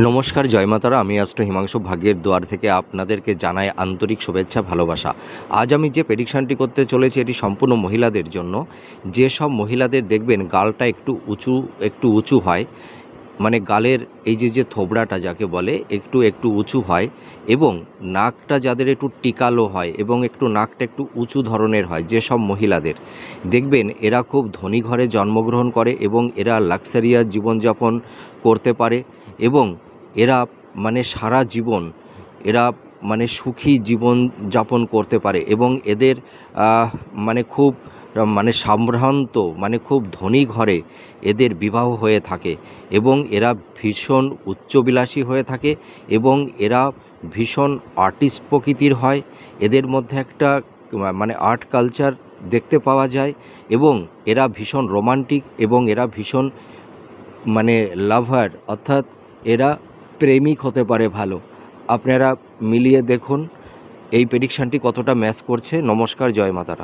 নমস্কার, জয় মাতারা। আমি হিমাংশু ভাগ্যের দুয়ার থেকে আপনাদেরকে জানাই আন্তরিক শুভেচ্ছা, ভালোবাসা। আজ আমি যে প্রেডিকশানটি করতে চলেছি এটি সম্পূর্ণ মহিলাদের জন্য। যেসব মহিলাদের দেখবেন গালটা একটু উঁচু হয়, মানে গালের এই যে থোবড়াটা যাকে বলে একটু উঁচু হয়, এবং নাকটা যাদের একটু টিকালো হয় এবং নাকটা একটু উঁচু ধরনের হয়, যেসব মহিলাদের দেখবেন এরা খুব ধনী ঘরে জন্মগ্রহণ করে এবং এরা লাক্সারিয়াস জীবনযাপন করতে পারে, এবং এরা সারা জীবন এরা সুখী জীবন যাপন করতে পারে, এবং এদের খুব সম্ভ্রান্ত খুব ধনী ঘরে এদের বিবাহ হয়ে থাকে, এবং এরা ভীষণ উচ্চবিলাসী হয়ে থাকে, এবং এরা ভীষণ আর্টিস্ট প্রকৃতির হয়। এদের মধ্যে একটা আর্ট কালচার দেখতে পাওয়া যায়, এবং এরা ভীষণ রোমান্টিক, এবং এরা ভীষণ লাভার, অর্থাৎ এরা প্রেমিক হতে পারে ভালো। আপনারা মিলিয়ে দেখুন এই প্রেডিকশানটি কতটা ম্যাচ করছে। নমস্কার, জয় মাতারা।